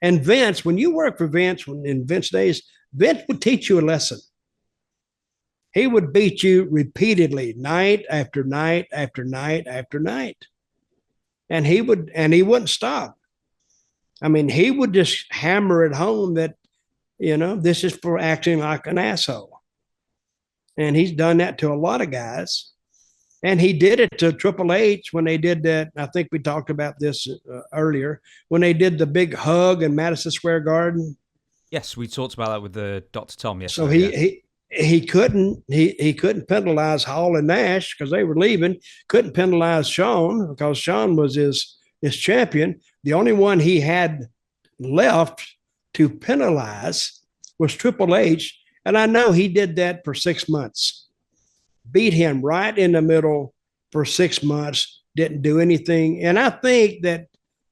And Vince, when you work for Vince, in Vince days, Vince would teach you a lesson. He would beat you repeatedly, night after night after night after night. And he wouldn't stop. I mean, he would just hammer it home that, this is for acting like an asshole. And he's done that to a lot of guys. And he did it to Triple H when they did that. I think we talked about this earlier, when they did the big hug in Madison Square Garden. Yes, we talked about that with the Dr. Tom yesterday. So he couldn't penalize Hall and Nash because they were leaving. Couldn't penalize Shawn because Shawn was his champion. The only one he had left to penalize was Triple H. And I know he did that for 6 months. Beat him right in the middle for 6 months, didn't do anything. And I think that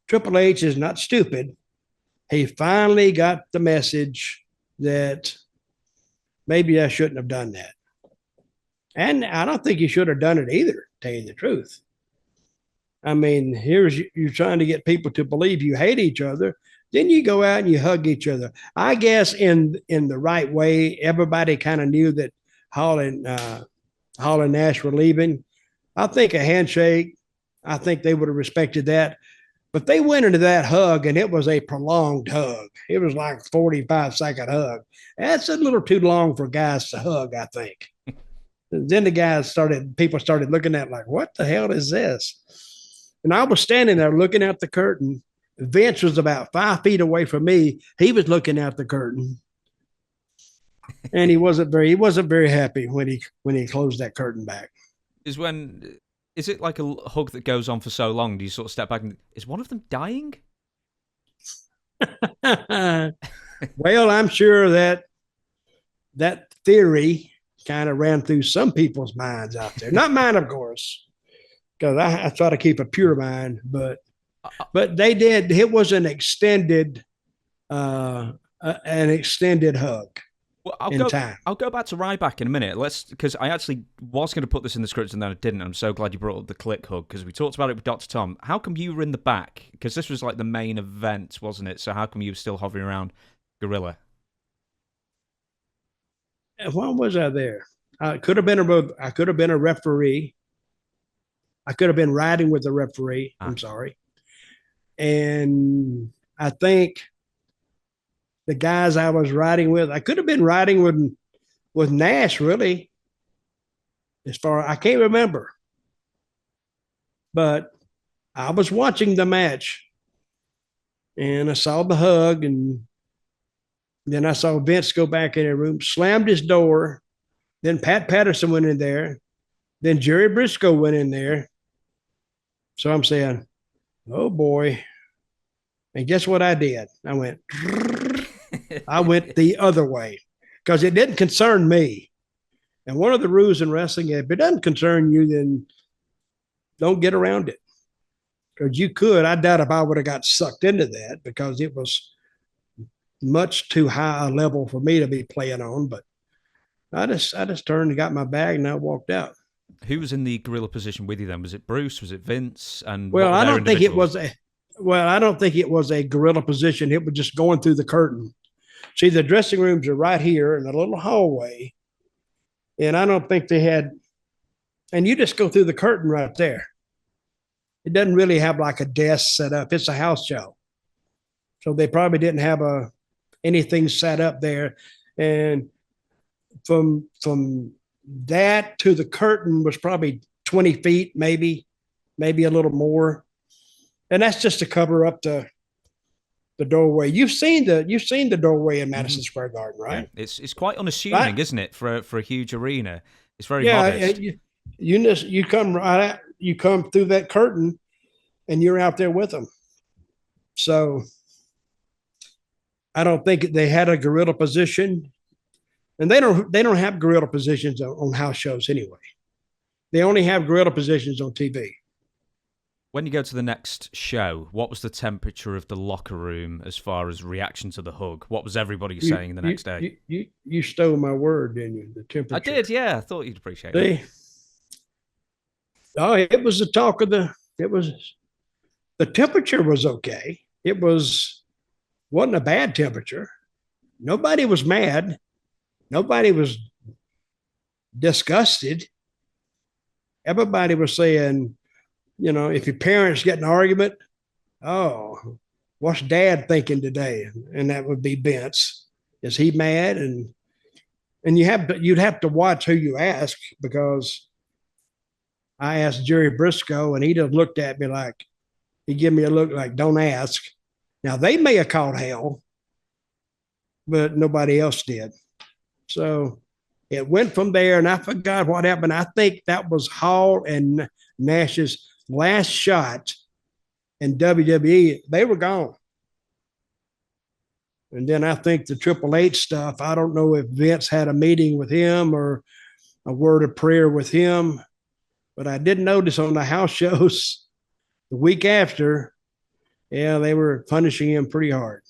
Triple H is not stupid. He finally got the message that maybe I shouldn't have done that. And I don't think you should have done it either, to tell you the truth. I mean, you're trying to get people to believe you hate each other. Then you go out and you hug each other. I guess in the right way, everybody kind of knew that Hall and Nash were leaving. I think a handshake, I think they would have respected that. But they went into that hug, and it was a prolonged hug. It was like a 45-second hug. That's a little too long for guys to hug, I think. Then people started looking at it like, what the hell is this? And I was standing there looking out the curtain. Vince was about 5 feet away from me. He was looking out the curtain. And he wasn't very happy when he closed that curtain back. Is it like a hug that goes on for so long? Do you sort of step back and is one of them dying? Well, I'm sure that theory kind of ran through some people's minds out there. Not mine, of course, because I try to keep a pure mind. But they did. It was an extended hug. Well, I'll go back to Ryback in a minute. Because I actually was going to put this in the script and then I didn't. I'm so glad you brought up the Kliq hug because we talked about it with Dr. Tom. How come you were in the back? Because this was like the main event, wasn't it? So how come you were still hovering around Gorilla? Why was I there? I could have been a referee. I could have been riding with the referee. I'm sorry. And I think the guys I was riding with, I could have been riding with Nash, really. I can't remember. But I was watching the match and I saw the hug, and then I saw Vince go back in the room, slammed his door. Then Pat Patterson went in there. Then Jerry Briscoe went in there. So I'm saying, oh boy. And guess what I did? I went the other way because it didn't concern me. And one of the rules in wrestling, if it doesn't concern you, then don't get around it. Because you could. I doubt if I would have got sucked into that because it was much too high a level for me to be playing on. But I just turned and got my bag and I walked out. Who was in the gorilla position with you then? Was it Bruce? Was it Vince? And I don't think it was a gorilla position. It was just going through the curtain. See, the dressing rooms are right here in a little hallway. And I don't think they had, and you just go through the curtain right there. It doesn't really have like a desk set up. It's a house show. So they probably didn't have anything set up there. And from that to the curtain was probably 20 feet, maybe a little more. And that's just to cover up the doorway. You've seen the doorway in Madison Square Garden, right? Yeah. It's quite unassuming, right? Isn't it, for a huge arena? It's very modest. You come right out, you come through that curtain, and you're out there with them. So I don't think they had a gorilla position, and they don't have gorilla positions on house shows anyway. They only have gorilla positions on TV. When you go to the next show, what was the temperature of the locker room as far as reaction to the hug? What was everybody saying the next day? You stole my word, didn't you? The temperature. I did, yeah. I thought you'd appreciate it. Oh, it was the talk of the temperature was okay. It was wasn't a bad temperature. Nobody was mad. Nobody was disgusted. Everybody was saying, you know, if your parents get in an argument, oh, what's dad thinking today? And that would be Vince. Is he mad? And you'd have to watch who you ask, because I asked Jerry Briscoe and he just looked at me like, he gave me a look like, don't ask. Now they may have caught hell, but nobody else did. So it went from there, and I forgot what happened. I think that was Hall and Nash's last shot in WWE. They were gone. And then I think the Triple H stuff, I don't know if Vince had a meeting with him or a word of prayer with him, but I did notice on the house shows the week after, yeah, they were punishing him pretty hard.